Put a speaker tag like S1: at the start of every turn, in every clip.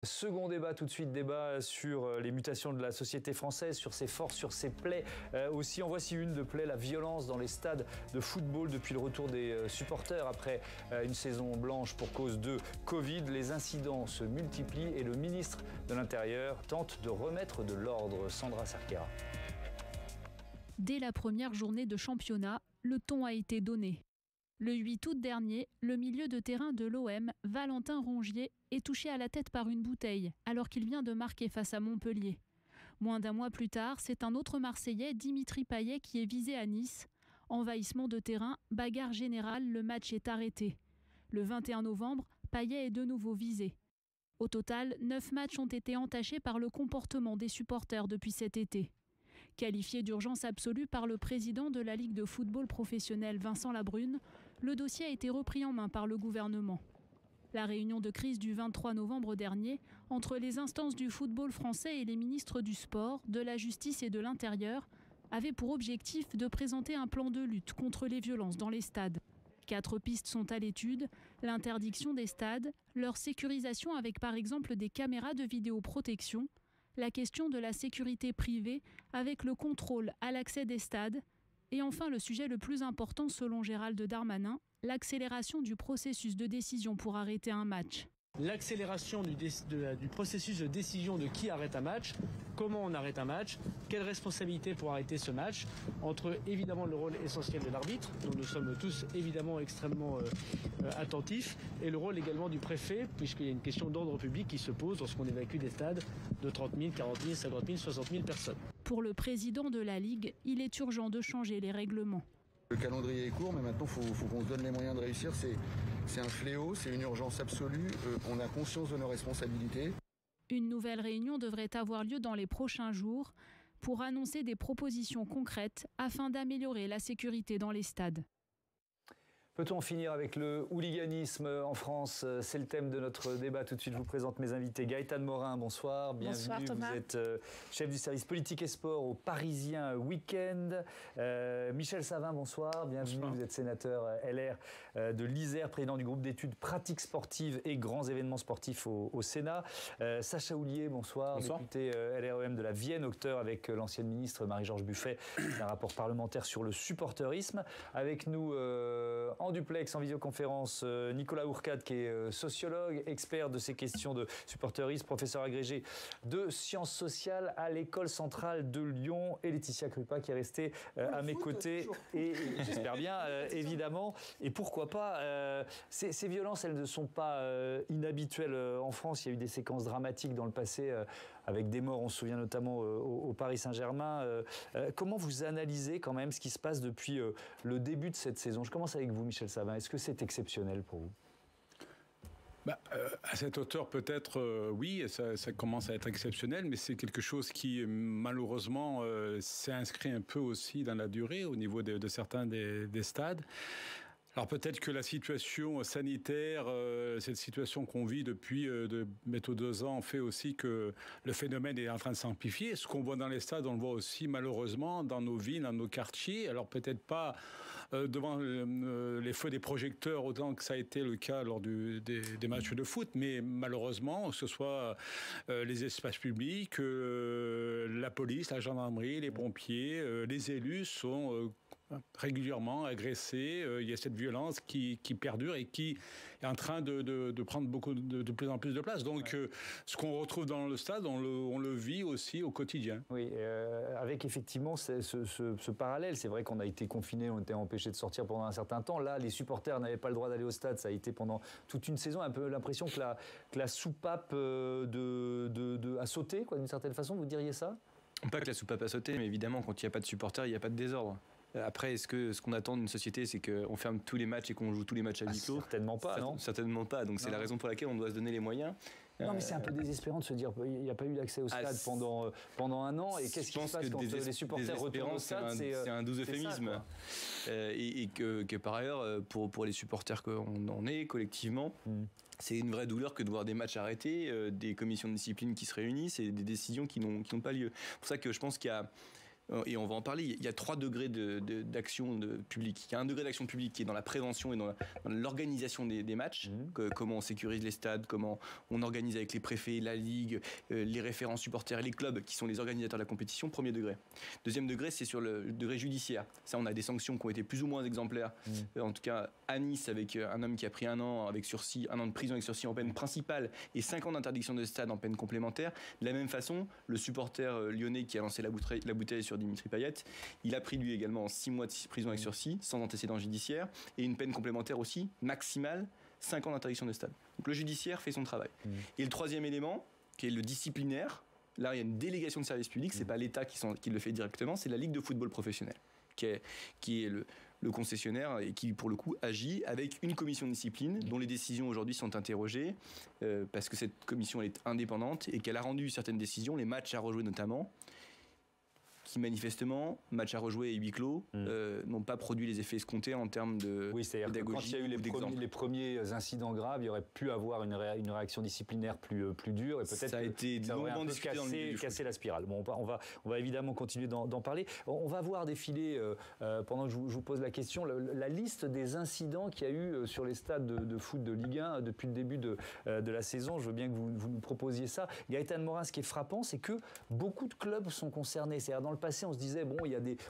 S1: Second débat tout de suite, débat sur les mutations de la société française, sur ses forces, sur ses plaies. Aussi, en voici une de plaies, la violence dans les stades de football depuis le retour des supporters après une saison blanche pour cause de Covid. Les incidents se multiplient et le ministre de l'Intérieur tente de remettre de l'ordre. Sandra Cerquera.
S2: Dès la première journée de championnat, le ton a été donné. Le 8 août dernier, le milieu de terrain de l'OM, Valentin Rongier, est touché à la tête par une bouteille, alors qu'il vient de marquer face à Montpellier. Moins d'un mois plus tard, c'est un autre Marseillais, Dimitri Payet, qui est visé à Nice. Envahissement de terrain, bagarre générale, le match est arrêté. Le 21 novembre, Payet est de nouveau visé. Au total, 9 matchs ont été entachés par le comportement des supporters depuis cet été. Qualifié d'urgence absolue par le président de la Ligue de football professionnel Vincent Labrune, le dossier a été repris en main par le gouvernement. La réunion de crise du 23 novembre dernier entre les instances du football français et les ministres du sport, de la justice et de l'intérieur avait pour objectif de présenter un plan de lutte contre les violences dans les stades. 4 pistes sont à l'étude, l'interdiction des stades, leur sécurisation avec par exemple des caméras de vidéoprotection, la question de la sécurité privée avec le contrôle à l'accès des stades et enfin le sujet le plus important selon Gérald Darmanin, l'accélération du processus de décision pour arrêter un match.
S3: L'accélération du processus de décision de qui arrête un match, comment on arrête un match, quelle responsabilité pour arrêter ce match, entre évidemment le rôle essentiel de l'arbitre, dont nous sommes tous évidemment extrêmement attentifs, et le rôle également du préfet, puisqu'il y a une question d'ordre public qui se pose lorsqu'on évacue des stades de 30 000, 40 000, 50 000, 60 000 personnes.
S2: Pour le président de la Ligue, il est urgent de changer les règlements.
S4: Le calendrier est court, mais maintenant il faut qu'on se donne les moyens de réussir. C'est un fléau, c'est une urgence absolue. On a conscience de nos responsabilités.
S2: Une nouvelle réunion devrait avoir lieu dans les prochains jours pour annoncer des propositions concrètes afin d'améliorer la sécurité dans les stades.
S1: Peut-on en finir avec le hooliganisme en France? C'est le thème de notre débat. Tout de suite, je vous présente mes invités. Gaëtane Morin, bonsoir. Bienvenue.
S5: Bonsoir, Thomas.
S1: Vous êtes chef du service politique et sport au Parisien Week-end. Michel Savin, bonsoir. Bienvenue. Bonsoir. Vous êtes sénateur LR de l'Isère, président du groupe d'études pratiques sportives et grands événements sportifs au Sénat. Sacha Houlier, bonsoir. Bonsoir. Député LREM de la Vienne, auteur avec l'ancienne ministre Marie-Georges Buffet d'un rapport parlementaire sur le supporterisme. Avec nous en duplex, en visioconférence, Nicolas Hourcade, qui est sociologue, expert de ces questions de supporterisme, professeur agrégé de sciences sociales à l'École centrale de Lyon, et Laetitia Krupa, qui est restée à mes côtés, et j'espère bien, évidemment. Et pourquoi pas, ces violences, elles ne sont pas inhabituelles en France. Il y a eu des séquences dramatiques dans le passé, avec des morts, on se souvient notamment au Paris Saint-Germain. Comment vous analysez quand même ce qui se passe depuis le début de cette saison? Je commence avec vous, Michel Savin. Est-ce que c'est exceptionnel pour vous?
S6: À cette hauteur, peut-être, oui, ça commence à être exceptionnel, mais c'est quelque chose qui, malheureusement, s'est inscrit un peu aussi dans la durée au niveau de certains des stades. Alors peut-être que la situation sanitaire, cette situation qu'on vit depuis bientôt 2 ans, fait aussi que le phénomène est en train de s'amplifier. Ce qu'on voit dans les stades, on le voit aussi malheureusement dans nos villes, dans nos quartiers. Alors peut-être pas devant les feux des projecteurs autant que ça a été le cas lors des matchs de foot, mais malheureusement, que ce soit les espaces publics, la police, la gendarmerie, les pompiers, les élus sont régulièrement agressés. Il y a cette violence qui perdure et qui est en train de prendre de plus en plus de place. Donc, ce qu'on retrouve dans le stade, on le vit aussi au quotidien.
S1: Oui, avec effectivement ce parallèle. C'est vrai qu'on a été confinés, on était empêchés de sortir pendant un certain temps. Là, les supporters n'avaient pas le droit d'aller au stade. Ça a été pendant toute une saison. Un peu l'impression que la soupape a sauté, d'une certaine façon. Vous diriez ça?
S7: Pas que la soupape a sauté, mais évidemment, quand il n'y a pas de supporters, il n'y a pas de désordre. Après, ce qu'on attend d'une société, c'est qu'on ferme tous les matchs et qu'on joue tous les matchs à huis clos?
S1: Certainement pas, non?
S7: Certainement pas. Donc c'est la raison pour laquelle on doit se donner les moyens.
S1: Non, mais c'est un peu désespérant de se dire qu'il n'y a pas eu d'accès au stade pendant un an. Et qu'est-ce qui se passe quand les supporters retournent au stade?
S7: C'est un doux euphémisme. Et que par ailleurs, pour les supporters qu'on est collectivement, c'est une vraie douleur que de voir des matchs arrêtés, des commissions de discipline qui se réunissent et des décisions qui n'ont pas lieu. C'est pour ça que je pense qu'il y a et on va en parler, il y a 3 degrés d'action publique. Il y a un degré d'action publique qui est dans la prévention et dans l'organisation des matchs, comment on sécurise les stades, comment on organise avec les préfets, la ligue, les référents supporters et les clubs qui sont les organisateurs de la compétition, premier degré. Deuxième degré, c'est sur le degré judiciaire. Ça, on a des sanctions qui ont été plus ou moins exemplaires. En tout cas, à Nice, avec un homme qui a pris 1 an avec sursis, 1 an de prison avec sursis en peine principale et 5 ans d'interdiction de stade en peine complémentaire. De la même façon, le supporter lyonnais qui a lancé la bouteille sur Dimitri Payet, il a pris lui également 6 mois de prison avec sursis, sans antécédent judiciaire, et une peine complémentaire aussi, maximale, 5 ans d'interdiction de stade. Donc le judiciaire fait son travail. Et le troisième élément, qui est le disciplinaire, là il y a une délégation de service public, c'est pas l'État qui le fait directement, c'est la Ligue de football professionnel, qui est le concessionnaire et qui, pour le coup, agit avec une commission de discipline dont les décisions aujourd'hui sont interrogées parce que cette commission elle est indépendante et qu'elle a rendu certaines décisions, les matchs à rejouer notamment, qui manifestement, matchs à rejouer et huis clos, n'ont pas produit les effets escomptés en termes de
S1: c'est-à-dire que quand il y a eu les premiers incidents graves, il y aurait pu avoir une réaction disciplinaire plus dure et peut-être
S7: ça a été
S1: longuement discuté cassé la spirale. Bon, on va évidemment continuer d'en parler. On va voir défiler, pendant que je vous pose la question, la liste des incidents qu'il y a eu sur les stades de foot de Ligue 1 depuis le début de la saison. Je veux bien que vous nous proposiez ça. Gaëtan Morin, ce qui est frappant, c'est que beaucoup de clubs sont concernés. C'est-à-dire dans le passé, on se disait, bon,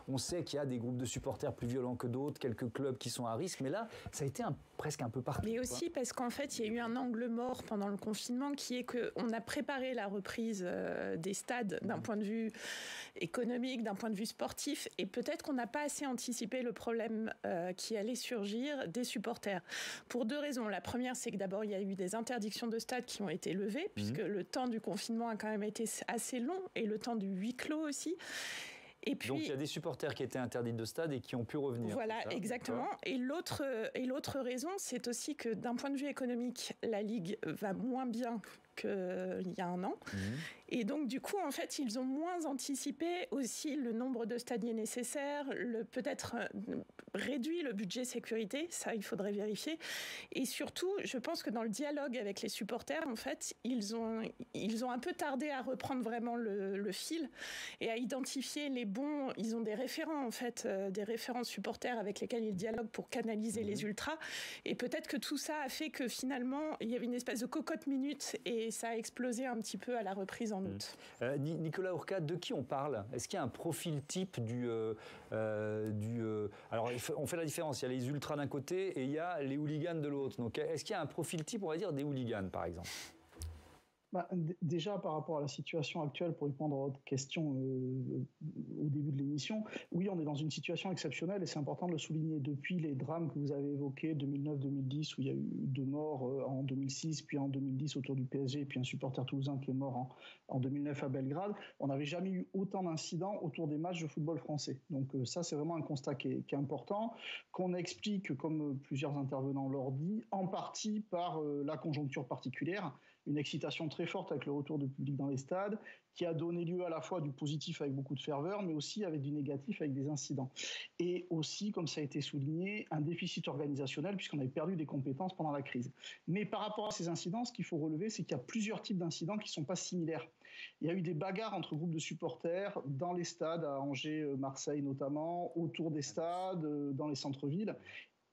S1: on sait qu'il y a des groupes de supporters plus violents que d'autres, quelques clubs qui sont à risque, mais là, ça a été presque un peu partout.
S5: Mais aussi parce qu'en fait, il y a eu un angle mort pendant le confinement qui est qu'on a préparé la reprise des stades d'un point de vue économique, d'un point de vue sportif, et peut-être qu'on n'a pas assez anticipé le problème qui allait surgir des supporters. Pour 2 raisons. La première, c'est que d'abord, il y a eu des interdictions de stades qui ont été levées, puisque le temps du confinement a quand même été assez long, et le temps du huis clos aussi. Et puis,
S1: donc il y a des supporters qui étaient interdits de stade et qui ont pu revenir.
S5: Voilà, exactement. Et l'autre raison, c'est aussi que d'un point de vue économique, la Ligue va moins bien qu'il y a 1 an. Et donc, du coup, en fait, ils ont moins anticipé aussi le nombre de stadiers nécessaires, peut-être réduit le budget sécurité, ça, il faudrait vérifier. Et surtout, je pense que dans le dialogue avec les supporters, en fait, ils ont un peu tardé à reprendre vraiment le fil et à identifier les bons. Ils ont des référents, en fait, des référents supporters avec lesquels ils dialoguent pour canaliser les ultras. Et peut-être que tout ça a fait que finalement, il y avait une espèce de cocotte-minute et ça a explosé un petit peu à la reprise en août.
S1: Nicolas Ourcade, de qui on parle? Est-ce qu'il y a un profil type alors, on fait la différence. Il y a les ultras d'un côté et il y a les hooligans de l'autre. Donc, est-ce qu'il y a un profil type, on va dire, des hooligans, par exemple?
S8: Déjà, par rapport à la situation actuelle, pour répondre à votre question au début de l'émission, oui, on est dans une situation exceptionnelle et c'est important de le souligner. Depuis les drames que vous avez évoqués, 2009-2010, où il y a eu 2 morts en 2006, puis en 2010 autour du PSG, puis un supporter toulousain qui est mort en 2009 à Belgrade, on n'avait jamais eu autant d'incidents autour des matchs de football français. Donc ça, c'est vraiment un constat qui est important, qu'on explique, comme plusieurs intervenants l'ont dit, en partie par la conjoncture particulière, une excitation très forte avec le retour du public dans les stades, qui a donné lieu à la fois du positif avec beaucoup de ferveur, mais aussi avec du négatif avec des incidents. Et aussi, comme ça a été souligné, un déficit organisationnel, puisqu'on avait perdu des compétences pendant la crise. Mais par rapport à ces incidents, ce qu'il faut relever, c'est qu'il y a plusieurs types d'incidents qui ne sont pas similaires. Il y a eu des bagarres entre groupes de supporters dans les stades, à Angers, Marseille notamment, autour des stades, dans les centres-villes,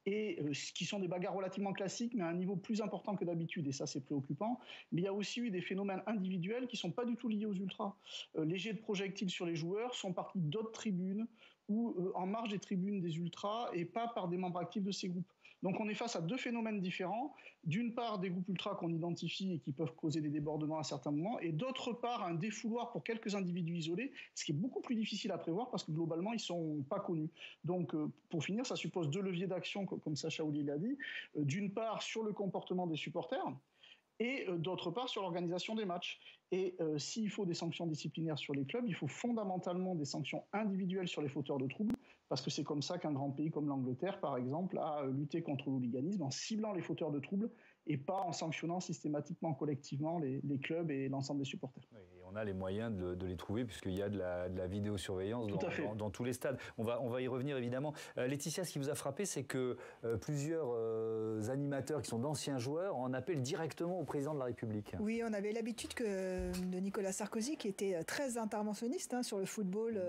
S8: et qui sont des bagarres relativement classiques, mais à un niveau plus important que d'habitude, et ça c'est préoccupant. Mais il y a aussi eu des phénomènes individuels qui ne sont pas du tout liés aux ultras. Les jets de projectiles sur les joueurs sont partis d'autres tribunes ou en marge des tribunes des ultras et pas par des membres actifs de ces groupes. Donc on est face à 2 phénomènes différents. D'une part, des groupes ultras qu'on identifie et qui peuvent causer des débordements à certains moments, et d'autre part, un défouloir pour quelques individus isolés, ce qui est beaucoup plus difficile à prévoir parce que globalement, ils ne sont pas connus. Donc pour finir, ça suppose 2 leviers d'action, comme Sacha Houlier l'a dit. D'une part, sur le comportement des supporters, et d'autre part sur l'organisation des matchs. Et s'il faut des sanctions disciplinaires sur les clubs, il faut fondamentalement des sanctions individuelles sur les fauteurs de troubles, parce que c'est comme ça qu'un grand pays comme l'Angleterre, par exemple, a lutté contre l'hooliganisme en ciblant les fauteurs de troubles et pas en sanctionnant systématiquement, collectivement, les clubs et l'ensemble des supporters.
S1: Oui, On a les moyens de les trouver puisqu'il y a de la vidéosurveillance dans tous les stades. On va y revenir évidemment. Laetitia, ce qui vous a frappé, c'est que plusieurs animateurs qui sont d'anciens joueurs en appellent directement au président de la République.
S9: Oui, on avait l'habitude de Nicolas Sarkozy, qui était très interventionniste sur le football.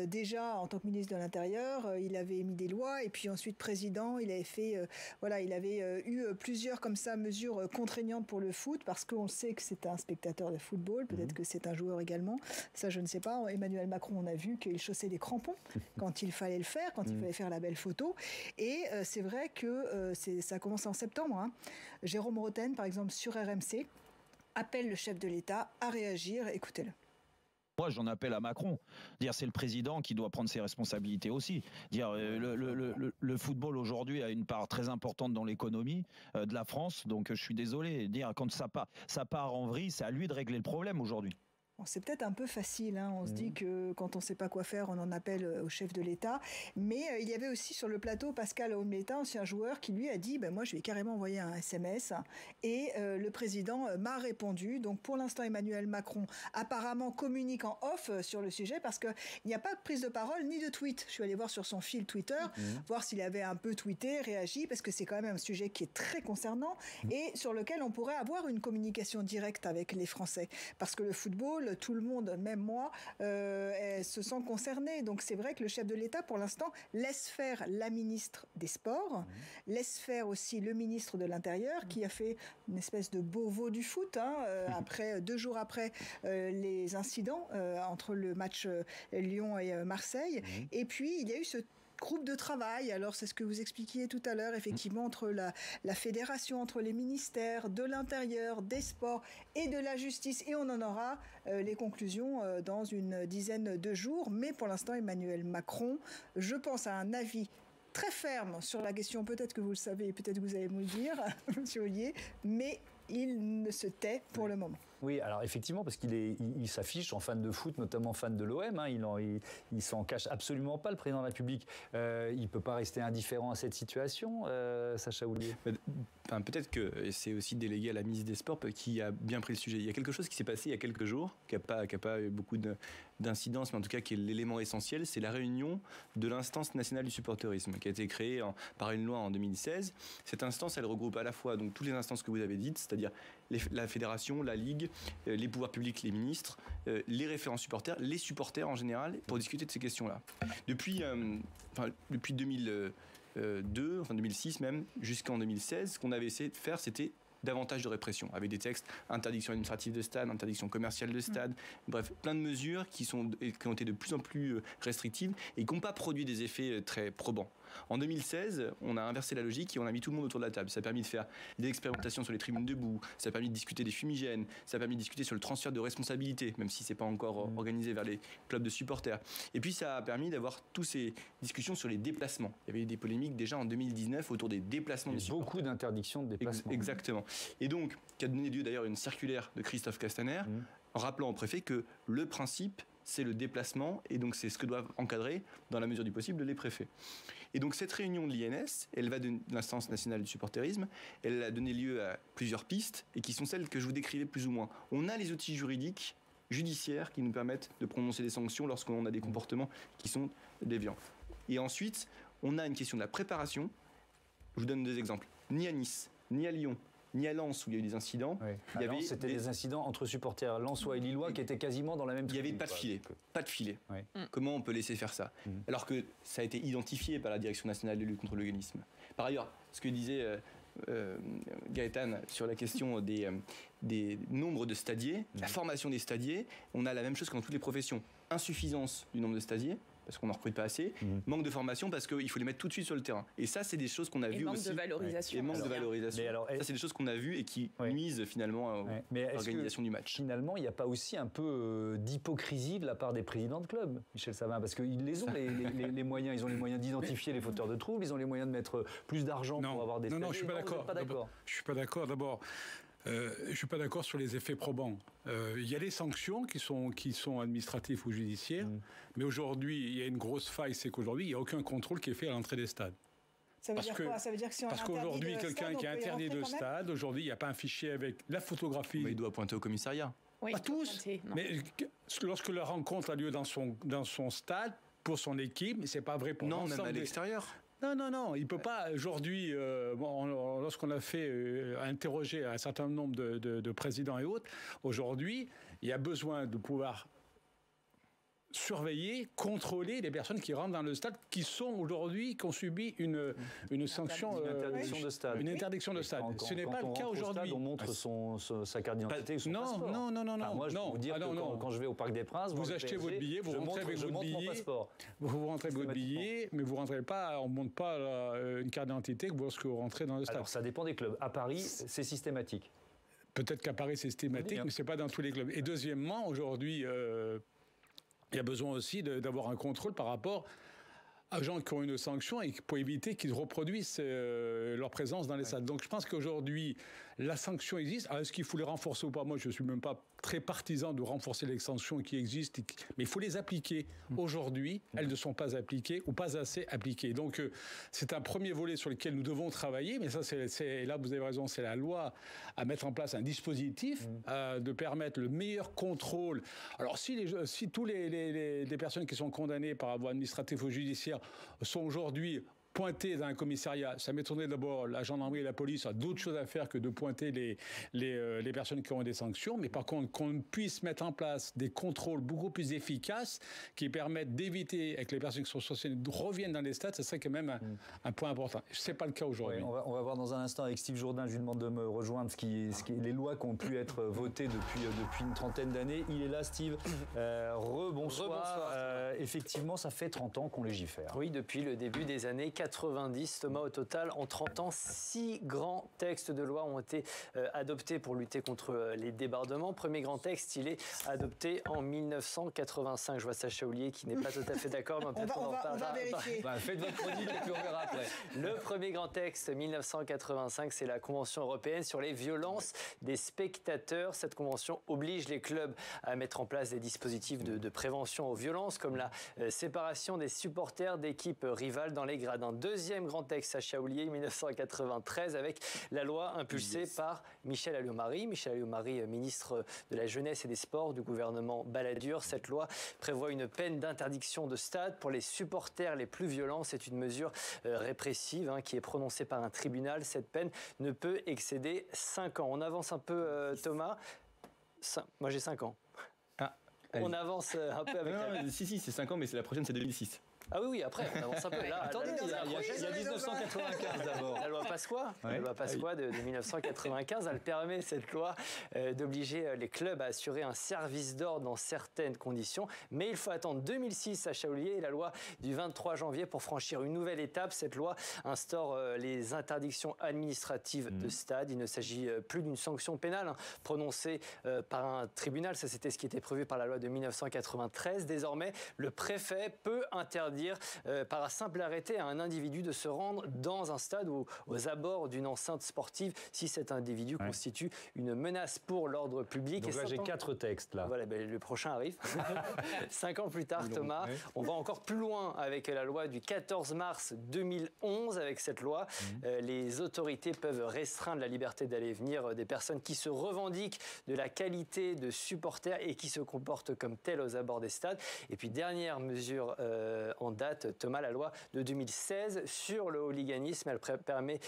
S9: Déjà, en tant que ministre de l'Intérieur, il avait mis des lois et puis ensuite président, il avait fait... il avait eu plusieurs comme ça mesures contraignantes pour le foot parce qu'on sait que c'est un spectateur de football, peut-être que c'est un joueur également, ça je ne sais pas. Emmanuel Macron, on a vu qu'il chaussait des crampons quand il fallait le faire, quand il fallait faire la belle photo, et c'est vrai que ça a commencé en septembre. Jérôme Rotten, par exemple, sur RMC, appelle le chef de l'État à réagir, écoutez-le.
S10: Moi, j'en appelle à Macron. C'est le président qui doit prendre ses responsabilités aussi. Le football aujourd'hui a une part très importante dans l'économie de la France, donc je suis désolé. Quand ça part en vrille, c'est à lui de régler le problème aujourd'hui.
S9: C'est peut-être un peu facile, on se dit que quand on ne sait pas quoi faire, on en appelle au chef de l'État. Mais il y avait aussi sur le plateau Pascal Aumeta, ancien joueur, qui lui a dit moi je vais carrément envoyer un SMS. Et le président m'a répondu. Donc pour l'instant, Emmanuel Macron apparemment communique en off sur le sujet parce qu'il n'y a pas de prise de parole ni de tweet. Je suis allée voir sur son fil Twitter, voir s'il avait un peu tweeté, réagi, parce que c'est quand même un sujet qui est très concernant et sur lequel on pourrait avoir une communication directe avec les Français. Parce que le football, tout le monde, même moi, se sent concerné. Donc c'est vrai que le chef de l'État, pour l'instant, laisse faire la ministre des Sports, laisse faire aussi le ministre de l'Intérieur, qui a fait une espèce de Beauvau du foot, après 2 jours après les incidents entre le match Lyon et Marseille. Et puis, il y a eu ce groupe de travail, alors c'est ce que vous expliquiez tout à l'heure, effectivement, entre la fédération, entre les ministères de l'Intérieur, des Sports et de la Justice, et on en aura les conclusions dans une dizaine de jours. Mais pour l'instant, Emmanuel Macron, je pense, a un avis très ferme sur la question, peut-être que vous le savez, peut-être que vous allez me le dire, M. Ollier, mais il ne se tait pour le moment.
S1: Oui, alors effectivement, parce qu'il s'affiche en fan de foot, notamment fan de l'OM. Il s'en cache absolument pas, le président de la République. Il ne peut pas rester indifférent à cette situation, Sacha Houlier.
S7: Peut-être que c'est aussi délégué à la ministre des Sports qui a bien pris le sujet. Il y a quelque chose qui s'est passé il y a quelques jours, qui n'a pas eu beaucoup d'incidence, mais en tout cas qui est l'élément essentiel, c'est la réunion de l'instance nationale du supporterisme, qui a été créée par une loi en 2016. Cette instance, elle regroupe à la fois donc, toutes les instances que vous avez dites, c'est-à-dire la fédération, la ligue, les pouvoirs publics, les ministres, les référents supporters, les supporters en général, pour discuter de ces questions-là. Depuis 2006 même, jusqu'en 2016, ce qu'on avait essayé de faire, c'était davantage de répression, avec des textes, interdiction administrative de stade, interdiction commerciale de stade, bref, plein de mesures qui ont été de plus en plus restrictives et qui n'ont pas produit des effets très probants. En 2016, on a inversé la logique et on a mis tout le monde autour de la table. Ça a permis de faire des expérimentations sur les tribunes debout, ça a permis de discuter des fumigènes, ça a permis de discuter sur le transfert de responsabilité, même si ce n'est pas encore organisé vers les clubs de supporters. Et puis ça a permis d'avoir toutes ces discussions sur les déplacements. Il y avait eu des polémiques déjà en 2019 autour des déplacements des supporters.
S1: Beaucoup d'interdictions de déplacements.
S7: Exactement. Et donc, qui a donné lieu d'ailleurs à une circulaire de Christophe Castaner, en rappelant au préfet que le principe, c'est le déplacement, et donc c'est ce que doivent encadrer, dans la mesure du possible, les préfets. Et donc cette réunion de l'INS, elle va de l'instance nationale du supporterisme, elle a donné lieu à plusieurs pistes, et qui sont celles que je vous décrivais plus ou moins. On a les outils juridiques, judiciaires, qui nous permettent de prononcer des sanctions lorsqu'on a des comportements qui sont déviants. Et ensuite, on a une question de la préparation. Je vous donne 2 exemples. Ni à Nice, ni à Lyon, ni à Lens où il y a eu des incidents.
S1: Oui. C'était des incidents entre supporters lensois et lillois qui étaient quasiment dans la même tribune.
S7: Il n'y avait pas de filet. Pas de filet. Oui. Comment on peut laisser faire ça alors que ça a été identifié par la Direction nationale de lutte contre l'hooliganisme. Par ailleurs, ce que disait Gaëtan sur la question des nombres de stadiers, la formation des stadiers, on a la même chose que dans toutes les professions. Insuffisance du nombre de stadiers, parce qu'on n'en recrute pas assez, manque de formation parce qu'il faut les mettre tout de suite sur le terrain. Et ça, c'est des choses qu'on a vues aussi.
S5: Et manque de valorisation.
S7: Et manque de valorisation. Ça, c'est des choses qu'on a vues et qui nuisent finalement à l'organisation du match.
S1: Finalement, il n'y a pas aussi un peu d'hypocrisie de la part des présidents de clubs, Michel Savin, parce qu'ils les ont les moyens. Ils ont les moyens d'identifier les fauteurs de troubles, ils ont les moyens de mettre plus d'argent pour avoir des stadiers.
S6: Non, je suis pas d'accord. Je suis pas d'accord. D'abord, je ne suis pas d'accord sur les effets probants. Il y a les sanctions qui sont administratives ou judiciaires, mais aujourd'hui, il y a une grosse faille, c'est qu'aujourd'hui, il n'y a aucun contrôle qui est fait à l'entrée des stades.
S9: Ça veut dire quoi ? Ça veut dire que si on
S6: parce qu'aujourd'hui, quelqu'un qui est interdit de stade, aujourd'hui, il n'y a pas un fichier avec la photographie.
S7: Mais il doit pointer au commissariat.
S5: Oui,
S6: pas tous, mais lorsque la rencontre a lieu dans son stade, pour son équipe, c'est pas vrai pour l'ensemble.
S7: Non, même à l'extérieur.
S6: Non, il peut pas aujourd'hui. Lorsqu'on a fait interroger un certain nombre de présidents et autres, aujourd'hui, il y a besoin de pouvoir surveiller, contrôler les personnes qui rentrent dans le stade, qui ont subi une sanction,
S1: une interdiction de stade.
S6: Une interdiction de stade. Ce n'est pas le cas aujourd'hui.
S1: On montre sa carte d'identité ou son passeport.
S6: Non.
S1: Moi, je peux vous dire que quand je vais au Parc des Princes,
S6: vous achetez votre billet, vous rentrez avec votre billet. Vous rentrez avec votre billet, mais vous rentrez pas. On ne montre pas une carte d'identité lorsque vous rentrez dans le stade.
S1: Alors, ça dépend des clubs. À Paris, c'est systématique.
S6: Peut-être qu'à Paris, c'est systématique, mais c'est pas dans tous les clubs. Et deuxièmement, aujourd'hui. Il y a besoin aussi d'avoir un contrôle par rapport à gens qui ont une sanction et pour éviter qu'ils reproduisent leur présence dans les stades. Donc je pense qu'aujourd'hui, la sanction existe. Alors, est-ce qu'il faut les renforcer ou pas? Moi, je ne suis même pas très partisan de renforcer les sanctions qui existent, mais il faut les appliquer. Aujourd'hui, elles ne sont pas appliquées ou pas assez appliquées. Donc c'est un premier volet sur lequel nous devons travailler, mais ça, là, vous avez raison, c'est la loi à mettre en place un dispositif de permettre le meilleur contrôle. Alors si tous les personnes qui sont condamnées par voie administrative ou judiciaire sont aujourd'hui pointer dans un commissariat, ça m'étonnerait d'abord, la gendarmerie et la police a d'autres choses à faire que de pointer les personnes qui ont des sanctions, mais par contre qu'on puisse mettre en place des contrôles beaucoup plus efficaces qui permettent d'éviter que les personnes qui sont sanctionnées reviennent dans les stades, ce serait quand même un point important. Ce n'est pas le cas aujourd'hui.
S1: Oui, on va voir dans un instant avec Steve Jourdain, je lui demande de me rejoindre les lois qui ont pu être votées depuis une trentaine d'années. Il est là, Steve. Rebonsoir. Effectivement, ça fait 30 ans qu'on légifère.
S11: Oui, depuis le début des années 90, Thomas, au total, en 30 ans, 6 grands textes de loi ont été adoptés pour lutter contre les débordements. Premier grand texte, il est adopté en 1985. Je vois Sacha Houlier qui n'est pas tout à fait d'accord, mais peut-être on
S9: va vérifier.
S1: Faites votre chronique et puis on verra après.
S11: Le premier grand texte, 1985, c'est la Convention européenne sur les violences des spectateurs. Cette convention oblige les clubs à mettre en place des dispositifs de prévention aux violences, comme la séparation des supporters d'équipes rivales dans les gradins. Deuxième grand texte, Sacha Houlier, 1993, avec la loi impulsée par Michel Alliot-Marie. Michel Alliot-Marie, ministre de la Jeunesse et des Sports du gouvernement Balladur. Cette loi prévoit une peine d'interdiction de stade pour les supporters les plus violents. C'est une mesure répressive qui est prononcée par un tribunal. Cette peine ne peut excéder 5 ans. On avance un peu, Thomas. Moi, j'ai 5 ans. On avance un peu avec
S7: Si, c'est 5 ans, mais la prochaine, c'est 2006.
S11: Ah oui, après, on avance un peu. Là,
S1: attendez, il y a 1995 d'abord.
S11: La loi Pasqua, la loi Pasqua de 1995, elle permet, cette loi, d'obliger les clubs à assurer un service d'ordre dans certaines conditions. Mais il faut attendre 2006, Sacha Houlier, et la loi du 23 janvier pour franchir une nouvelle étape. Cette loi instaure les interdictions administratives de stade. Il ne s'agit plus d'une sanction pénale prononcée par un tribunal. Ça, c'était ce qui était prévu par la loi de 1993. Désormais, le préfet peut interdire par un simple arrêté à un individu de se rendre dans un stade ou aux abords d'une enceinte sportive si cet individu constitue une menace pour l'ordre public.
S1: Donc là, j'ai 4 textes là.
S11: Voilà, le prochain arrive. 5 ans plus tard, Thomas, on va encore plus loin avec la loi du 14 mars 2011. Avec cette loi, les autorités peuvent restreindre la liberté d'aller et venir des personnes qui se revendiquent de la qualité de supporters et qui se comportent comme tels aux abords des stades. Et puis, dernière mesure en date, Thomas, la loi de 2016 sur le hooliganisme, elle permet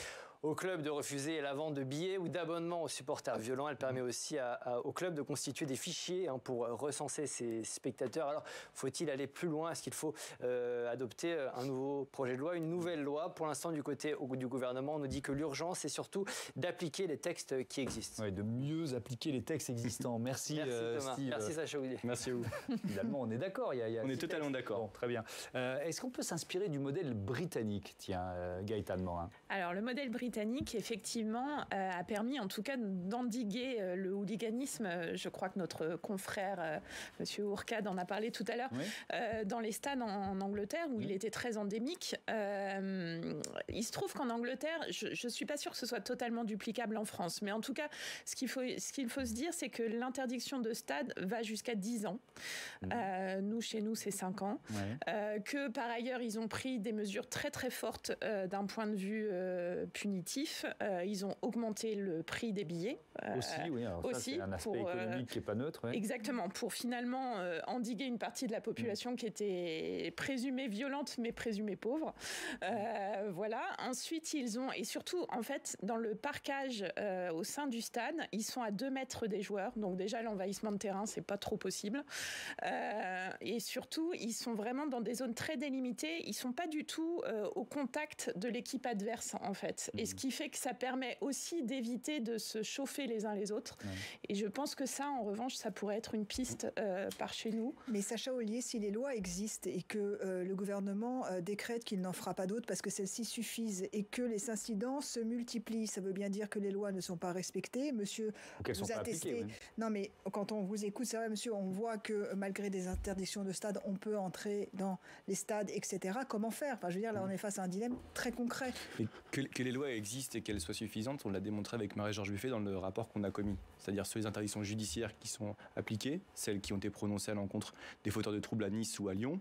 S11: au club de refuser la vente de billets ou d'abonnements aux supporters violents. Elle permet aussi au club de constituer des fichiers pour recenser ses spectateurs. Alors, faut-il aller plus loin? Est-ce qu'il faut adopter un nouveau projet de loi, une nouvelle loi? Pour l'instant, du côté du gouvernement, on nous dit que l'urgence est surtout d'appliquer les textes qui existent.
S1: Oui, de mieux appliquer les textes existants. Merci
S11: Thomas.
S1: Steve.
S11: Merci Sacha Houlier.
S7: Merci à vous.
S1: Finalement, on est d'accord.
S7: On est totalement d'accord.
S1: Bon, très bien. Est-ce qu'on peut s'inspirer du modèle britannique, Gaëtan Morin?
S5: Alors, le modèle britannique, effectivement, a permis en tout cas d'endiguer le hooliganisme. Je crois que notre confrère, Monsieur Ourcade, en a parlé tout à l'heure, dans les stades en Angleterre, où il était très endémique. Il se trouve qu'en Angleterre, je ne suis pas sûre que ce soit totalement duplicable en France, mais en tout cas, ce qu'il faut se dire, c'est que l'interdiction de stade va jusqu'à 10 ans. Nous, chez nous, c'est 5 ans. Que par ailleurs, ils ont pris des mesures très très fortes d'un point de vue punitif. compétitif. Ils ont augmenté le prix des billets.
S1: Aussi, oui. Alors ça, c'est un aspect économique qui n'est pas neutre. Ouais.
S5: Exactement, pour finalement endiguer une partie de la population qui était présumée violente, mais présumée pauvre. Voilà. Ensuite, ils ont... Et surtout, en fait, dans le parquage au sein du stade, ils sont à 2 mètres des joueurs. Donc déjà, l'envahissement de terrain, c'est pas trop possible. Et surtout, ils sont vraiment dans des zones très délimitées. Ils sont pas du tout au contact de l'équipe adverse, en fait. Et ce qui fait que ça permet aussi d'éviter de se chauffer les uns les autres. Et je pense que ça, en revanche, ça pourrait être une piste par chez nous.
S9: Mais Sacha Ollier, si les lois existent et que le gouvernement décrète qu'il n'en fera pas d'autres parce que celles-ci suffisent et que les incidents se multiplient, ça veut bien dire que les lois ne sont pas respectées. Monsieur vous a testé. Non, mais quand on vous écoute, c'est vrai, monsieur, on voit que malgré des interdictions de stade, on peut entrer dans les stades, etc. Comment faire? Enfin, je veux dire, là, on est face à un dilemme très concret.
S7: Et que les lois existent et qu'elles soient suffisantes, on l'a démontré avec Marie-Georges Buffet dans le rapport qu'on a commis. C'est-à-dire sur les interdictions judiciaires qui sont appliquées, celles qui ont été prononcées à l'encontre des fauteurs de troubles à Nice ou à Lyon,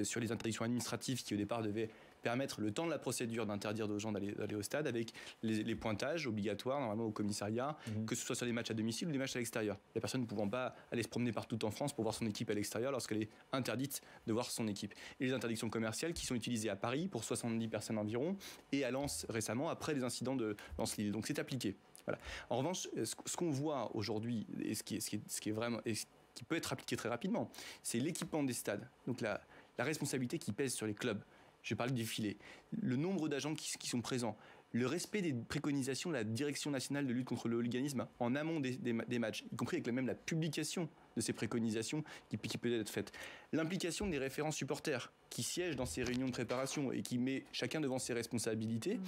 S7: sur les interdictions administratives qui au départ devaient permettre le temps de la procédure d'interdire aux gens d'aller au stade avec les pointages obligatoires normalement au commissariat, que ce soit sur des matchs à domicile ou des matchs à l'extérieur. La personne ne pouvant pas aller se promener partout en France pour voir son équipe à l'extérieur lorsqu'elle est interdite de voir son équipe. Et les interdictions commerciales qui sont utilisées à Paris pour 70 personnes environ et à Lens récemment après les incidents de Lens-Lille. Donc c'est appliqué. Voilà. En revanche, ce qu'on voit aujourd'hui et ce qui est vraiment et ce qui peut être appliqué très rapidement, c'est l'équipement des stades. Donc la responsabilité qui pèse sur les clubs. Je parle du filet. Le nombre d'agents qui sont présents, le respect des préconisations de la Direction nationale de lutte contre le hooliganisme en amont des matchs, y compris avec même la publication de ces préconisations qui peut être faite. L'implication des référents supporters qui siègent dans ces réunions de préparation et qui met chacun devant ses responsabilités.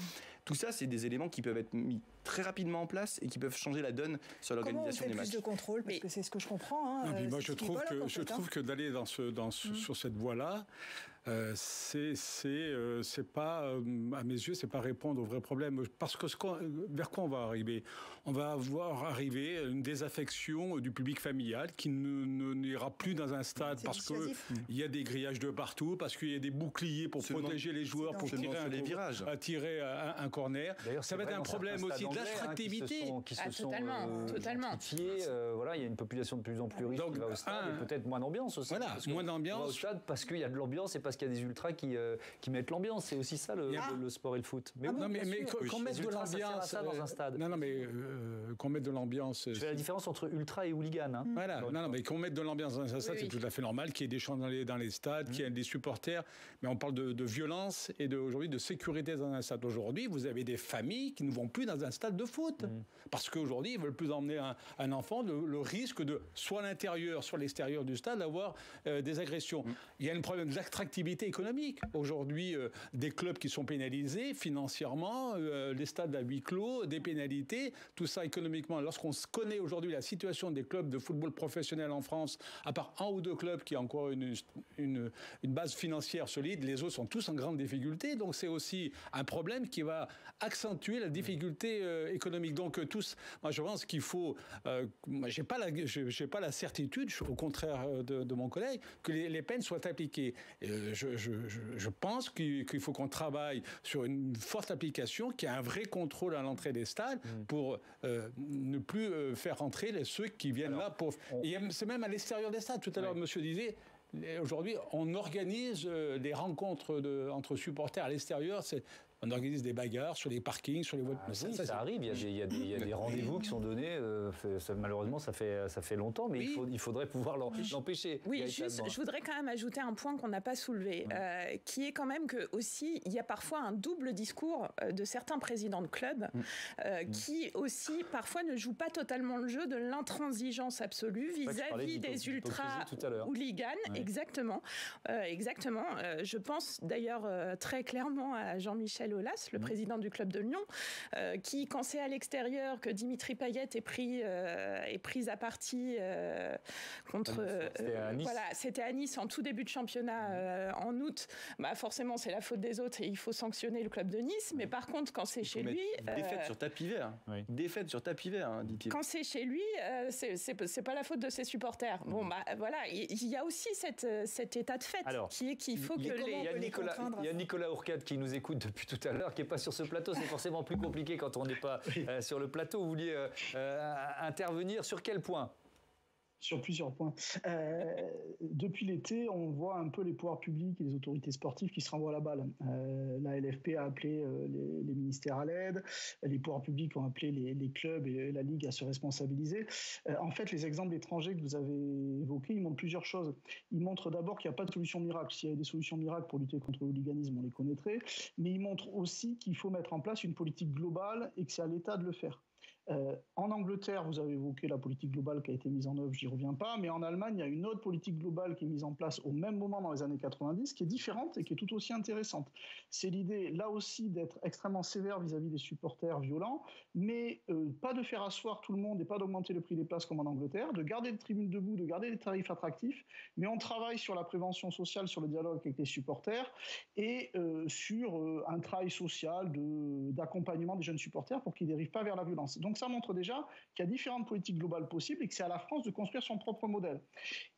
S7: Tout ça, c'est des éléments qui peuvent être mis très rapidement en place et qui peuvent changer la donne sur l'organisation des matchs.
S9: Comment on fait plus de contrôle? Parce que c'est ce que je comprends. Hein,
S6: moi, je trouve que d'aller sur cette voie-là, c'est pas, à mes yeux, c'est pas répondre au vrai problème. Parce que vers quoi on va arriver? On va voir arriver une désaffection du public familial qui n'ira plus dans un stade parce qu'il y a des grillages de partout, parce qu'il y a des boucliers pour protéger les joueurs, pour tirer un corner. Ça va être un problème aussi de l'attractivité.
S5: Totalement.
S1: Voilà, il y a une population de plus en plus riche qui va au stade et peut-être moins d'ambiance aussi.
S6: Voilà, moins d'ambiance.
S1: On va au stade parce qu'il y a de l'ambiance et parce qu'il y a des ultras qui mettent l'ambiance. C'est aussi ça le sport et le foot.
S6: Mais qu'on mette de l'ambiance
S1: dans un stade.
S6: Qu'on mette de l'ambiance.
S1: Je fais la différence entre ultra et hooligan.
S6: Voilà. Mais qu'on mette de l'ambiance dans un stade, c'est tout à fait normal qu'il y ait des chants dans les stades, qu'il y ait des supporters. Mais on parle de violence et aujourd'hui de sécurité dans un stade. Aujourd'hui, vous avez des familles qui ne vont plus dans un stade de foot. Parce qu'aujourd'hui, ils ne veulent plus emmener un enfant. Le risque de, soit à l'intérieur, soit à l'extérieur du stade, d'avoir des agressions. Il y a un problème d'attractivité économique. Aujourd'hui, des clubs qui sont pénalisés financièrement, les stades à huis clos, des pénalités, tout ça économiquement. Lorsqu'on connaît aujourd'hui la situation des clubs de football professionnel en France, à part un ou deux clubs qui ont encore une base financière solide, les autres sont tous en grande difficulté. Donc c'est aussi un problème qui va accentuer la difficulté économique. Donc moi je pense qu'il faut... j'ai pas la certitude, au contraire de mon collègue, que les peines soient appliquées. Je pense qu'il faut qu'on travaille sur une forte application, qu'il y ait un vrai contrôle à l'entrée des stades pour ne plus faire entrer ceux qui viennent là pour... C'est même à l'extérieur des stades. Tout à l'heure, monsieur disait... Aujourd'hui, on organise des rencontres entre supporters à l'extérieur. On organise des bagarres sur les parkings, sur les voies.
S1: Ça arrive, il y a des rendez-vous qui sont donnés. Malheureusement, ça fait longtemps, mais il faudrait pouvoir l'empêcher.
S5: Oui, juste, je voudrais quand même ajouter un point qu'on n'a pas soulevé, qui est quand même que aussi, il y a parfois un double discours de certains présidents de clubs qui aussi parfois ne jouent pas totalement le jeu de l'intransigeance absolue vis-à-vis des ultras hooligans. Exactement. Je pense d'ailleurs très clairement à Jean-Michel Aulas, le président du club de Lyon, qui, quand c'est à l'extérieur que Dimitri Payet est pris à partie contre... C'était à Nice en tout début de championnat en août. Forcément, c'est la faute des autres et il faut sanctionner le club de Nice. Mais par contre, quand c'est chez lui...
S7: Défaite sur tapis vert. Défaite sur tapis vert, dit-il.
S5: Quand c'est chez lui, c'est pas la faute de ses supporters. Il y a aussi cet état de fait qui est qu'il faut que
S1: il y a Nicolas Ourcade qui nous écoute depuis tout tout à l'heure, qui n'est pas sur ce plateau. C'est forcément plus compliqué quand on n'est pas sur le plateau. Vous vouliez intervenir sur quel point ?
S8: Sur plusieurs points. Depuis l'été, on voit un peu les pouvoirs publics et les autorités sportives qui se renvoient la balle. La LFP a appelé les ministères à l'aide, les pouvoirs publics ont appelé les clubs et la Ligue à se responsabiliser. En fait, les exemples étrangers que vous avez évoqués, ils montrent plusieurs choses. Ils montrent d'abord qu'il n'y a pas de solution miracle. S'il y avait des solutions miracles pour lutter contre le hooliganisme, on les connaîtrait. Mais ils montrent aussi qu'il faut mettre en place une politique globale et que c'est à l'État de le faire. En Angleterre, vous avez évoqué la politique globale qui a été mise en œuvre, j'y reviens pas, mais en Allemagne, il y a une autre politique globale qui est mise en place au même moment dans les années 90, qui est différente et qui est tout aussi intéressante. C'est l'idée, là aussi, d'être extrêmement sévère vis-à-vis des supporters violents, mais pas de faire asseoir tout le monde et pas d'augmenter le prix des places comme en Angleterre, de garder les tribunes debout, de garder les tarifs attractifs, mais on travaille sur la prévention sociale, sur le dialogue avec les supporters et sur un travail social d'accompagnement des jeunes supporters pour qu'ils ne dérivent pas vers la violence. Donc ça montre déjà qu'il y a différentes politiques globales possibles et que c'est à la France de construire son propre modèle.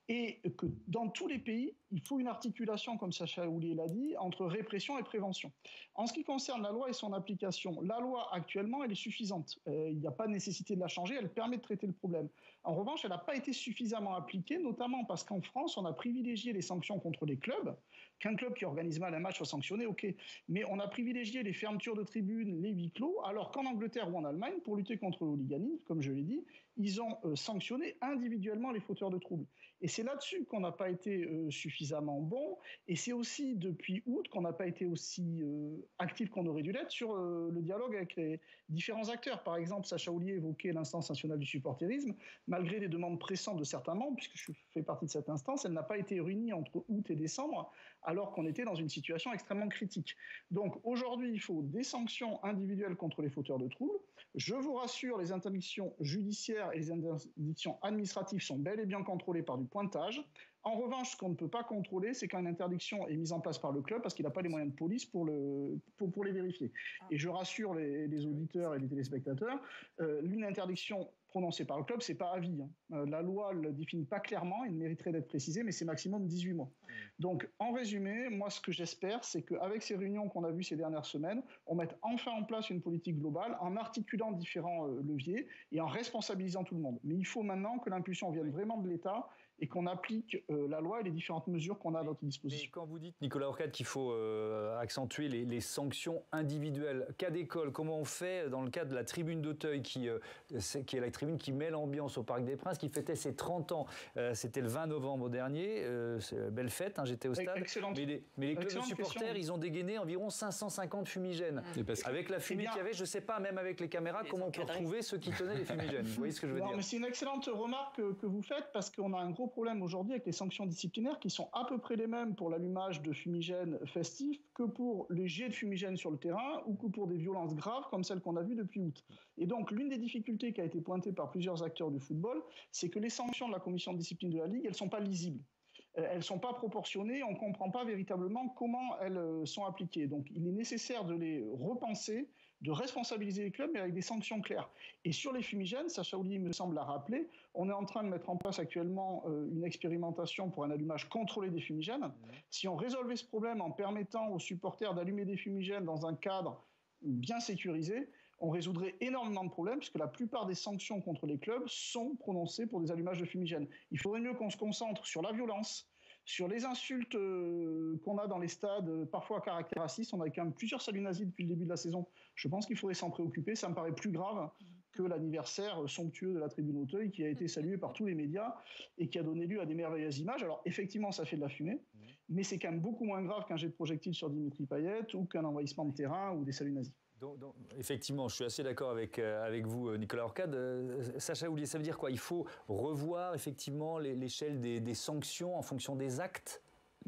S8: Et que dans tous les pays, il faut une articulation, comme Sacha Houlier l'a dit, entre répression et prévention. En ce qui concerne la loi et son application, la loi actuellement, elle est suffisante. Il n'y a pas de nécessité de la changer, elle permet de traiter le problème. En revanche, elle n'a pas été suffisamment appliquée, notamment parce qu'en France, on a privilégié les sanctions contre les clubs. Qu'un club qui organise mal un match soit sanctionné, ok. Mais on a privilégié les fermetures de tribunes, les huis clos, alors qu'en Angleterre ou en Allemagne, pour lutter contre le hooliganisme, comme je l'ai dit, ils ont sanctionné individuellement les fauteurs de troubles. Et c'est là-dessus qu'on n'a pas été suffisamment bon. Et c'est aussi depuis août qu'on n'a pas été aussi actif qu'on aurait dû l'être sur le dialogue avec les différents acteurs. Par exemple, Sacha Houlier évoquait l'instance nationale du supporterisme. Malgré les demandes pressantes de certains membres, puisque je fais partie de cette instance, elle n'a pas été réunie entre août et décembre, alors qu'on était dans une situation extrêmement critique. Donc aujourd'hui, il faut des sanctions individuelles contre les fauteurs de troubles. Je vous rassure, les interdictions judiciaires et les interdictions administratives sont bel et bien contrôlées par du pointage. En revanche, ce qu'on ne peut pas contrôler, c'est quand une interdiction est mise en place par le club parce qu'il n'a pas les moyens de police pour les vérifier. Et je rassure les auditeurs et les téléspectateurs, une interdiction prononcée par le club, c'est pas à vie. La loi ne le définit pas clairement, il mériterait d'être précisé, mais c'est maximum 18 mois. Donc, en résumé, moi, ce que j'espère, c'est qu'avec ces réunions qu'on a vues ces dernières semaines, on mette enfin en place une politique globale en articulant différents leviers et en responsabilisant tout le monde. Mais il faut maintenant que l'impulsion vienne vraiment de l'État et qu'on applique la loi et les différentes mesures qu'on a à notre disposition.
S1: Et quand vous dites, Nicolas Orcade, qu'il faut accentuer les sanctions individuelles, cas d'école, comment on fait dans le cas de la tribune d'Auteuil, qui est la tribune qui met l'ambiance au Parc des Princes, qui fêtait ses 30 ans. C'était le 20 novembre dernier. Belle fête, hein, j'étais au stade. Mais les clubs de supporters, ils ont dégainé environ 550 fumigènes. Avec la fumée qu'il y avait, je ne sais pas, même avec les caméras, comment on peut retrouver ceux qui tenaient les fumigènes. Vous voyez ce que je veux dire ?
S8: Mais c'est une excellente remarque que vous faites, parce qu'on a un gros problème aujourd'hui avec les sanctions disciplinaires qui sont à peu près les mêmes pour l'allumage de fumigènes festifs que pour les jets de fumigènes sur le terrain ou que pour des violences graves comme celles qu'on a vues depuis août. Et donc, l'une des difficultés qui a été pointée par plusieurs acteurs du football, c'est que les sanctions de la commission de discipline de la Ligue, elles ne sont pas lisibles. Elles ne sont pas proportionnées, on ne comprend pas véritablement comment elles sont appliquées. Donc il est nécessaire de les repenser, de responsabiliser les clubs, mais avec des sanctions claires. Et sur les fumigènes, Sacha Houlier me semble l'a rappelé, on est en train de mettre en place actuellement une expérimentation pour un allumage contrôlé des fumigènes. Si on résolvait ce problème en permettant aux supporters d'allumer des fumigènes dans un cadre bien sécurisé, on résoudrait énormément de problèmes, puisque la plupart des sanctions contre les clubs sont prononcées pour des allumages de fumigènes. Il faudrait mieux qu'on se concentre sur la violence, sur les insultes qu'on a dans les stades, parfois à caractère raciste. On a quand même plusieurs saluts nazis depuis le début de la saison. Je pense qu'il faudrait s'en préoccuper. Ça me paraît plus grave que l'anniversaire somptueux de la tribune Auteuil, qui a été salué par tous les médias et qui a donné lieu à des merveilleuses images. Alors effectivement, ça fait de la fumée, mais c'est quand même beaucoup moins grave qu'un jet de projectile sur Dimitri Payet ou qu'un envahissement de terrain ou des saluts nazis.
S1: Donc, effectivement, je suis assez d'accord avec vous, Nicolas Orcade. Sacha Houlier, ça veut dire quoi ? Il faut revoir effectivement l'échelle des sanctions en fonction des actes ?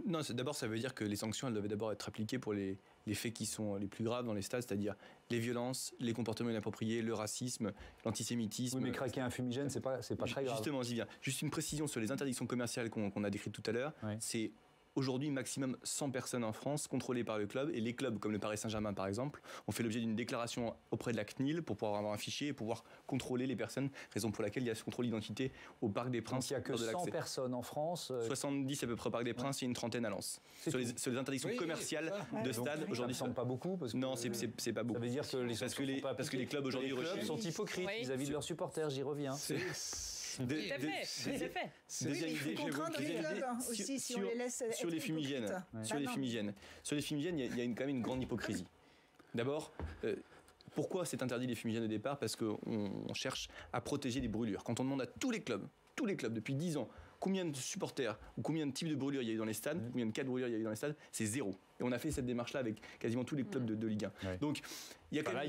S7: Non, d'abord, ça veut dire que les sanctions, elles doivent d'abord être appliquées pour les faits qui sont les plus graves dans les stades, c'est-à-dire les violences, les comportements inappropriés, le racisme, l'antisémitisme.
S1: Oui, mais craquer un fumigène, c'est pas très grave.
S7: Justement, j'y viens. Juste une précision sur les interdictions commerciales qu'on a décrites tout à l'heure.
S1: Oui.
S7: C'est aujourd'hui maximum 100 personnes en France contrôlées par le club, et les clubs comme le Paris Saint-Germain par exemple ont fait l'objet d'une déclaration auprès de la CNIL pour pouvoir avoir un fichier et pouvoir contrôler les personnes, raison pour laquelle il y a ce contrôle d'identité au Parc des Princes.
S1: Donc il n'y a que 100 personnes en France.
S7: 70 à peu près au Parc des Princes, il y a une trentaine à Lens. Sur les interdictions commerciales de stade, aujourd'hui
S1: ça ne semble pas beaucoup parce que
S7: non, c'est pas beaucoup.
S1: Ça veut dire que
S7: parce que les clubs aujourd'hui
S1: sont hypocrites vis-à-vis de leurs supporters, j'y reviens.
S5: Tout à fait.
S9: Oui, mais il faut contraindre les clubs aussi si on les laisse être
S7: sur les fumigènes. Sur les fumigènes, il y a quand même une grande hypocrisie. D'abord, pourquoi c'est interdit les fumigènes au départ? Parce qu'on cherche à protéger des brûlures. Quand on demande à tous les clubs depuis 10 ans, combien de supporters ou combien de types de brûlures il y a eu dans les stades, combien de cas de brûlures il y a eu dans les stades, c'est 0. Et on a fait cette démarche-là avec quasiment tous les clubs de Ligue 1.
S1: Ouais.
S7: Donc, il y a quand même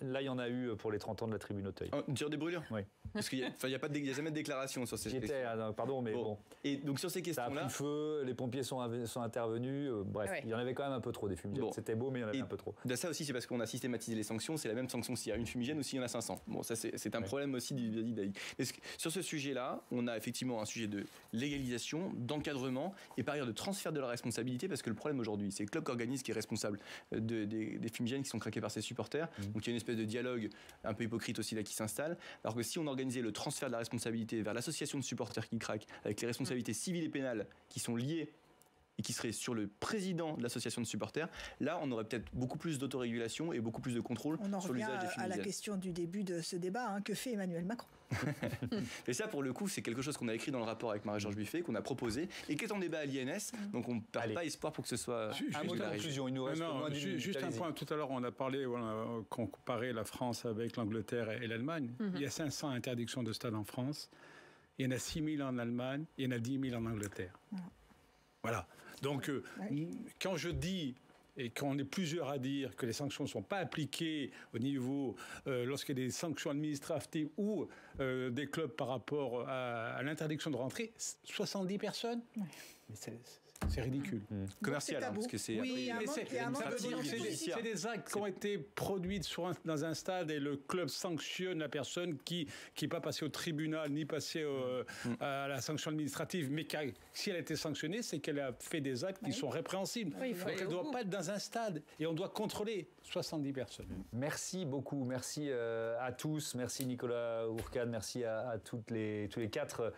S1: là, il y en a eu pour les 30 ans de la Tribune Auteuil.
S7: Sur des brûlures?
S1: Oui.
S7: Parce qu'il n'y a jamais de déclaration sur ces questions.
S1: Pardon, mais bon.
S7: Et donc sur ces questions-là...
S1: Ça a pris feu, les pompiers sont intervenus, bref, il y en avait quand même un peu trop des fumigènes. C'était beau, mais il y en avait un peu trop.
S7: Ça aussi, c'est parce qu'on a systématisé les sanctions, c'est la même sanction s'il y a une fumigène ou s'il y en a 500. Bon, ça c'est un problème aussi d'IDAI. Sur ce sujet-là, on a effectivement un sujet de légalisation, d'encadrement et par ailleurs de transfert de la responsabilité, parce que le problème aujourd'hui, c'est le club qui organise qui est responsable des fumigènes qui sont craqués par ses supporters. Donc il y a une espèce de dialogue un peu hypocrite aussi là qui s'installe. Alors que si on organisait le transfert de la responsabilité vers l'association de supporters qui craquent, avec les responsabilités civiles et pénales qui sont liées et qui seraient sur le président de l'association de supporters, là on aurait peut-être beaucoup plus d'autorégulation et beaucoup plus de contrôle sur l'usage des fumigènes. On en revient
S9: à la question du début de ce débat, que fait Emmanuel Macron?
S7: Et ça, pour le coup, c'est quelque chose qu'on a écrit dans le rapport avec Marie-Georges Buffet, qu'on a proposé et qui est en débat à l'INS. Donc on ne perd pas espoir pour que ce soit
S1: un mot de conclusion. Il nous reste
S6: juste un point. Tout à l'heure, on a parlé, qu'on comparait la France avec l'Angleterre et l'Allemagne. Il y a 500 interdictions de stade en France. Il y en a 6 000 en Allemagne. Il y en a 10 000 en Angleterre. Voilà. Donc, quand je dis, et quand on est plusieurs à dire que les sanctions ne sont pas appliquées au niveau, lorsqu'il y a des sanctions administratives ou des clubs par rapport à l'interdiction de rentrer, 70 personnes, mais c'est ridicule.
S7: Commercial, parce que c'est...
S9: Oui,
S6: c'est des actes qui ont été produits dans un stade et le club sanctionne la personne qui n'est pas passée au tribunal ni passée à la sanction administrative, mais si elle a été sanctionnée, c'est qu'elle a fait des actes qui sont répréhensibles. Donc elle ne doit pas être dans un stade et on doit contrôler 70 personnes.
S1: Merci beaucoup, merci à tous, merci Nicolas Ourcade, merci à tous les 4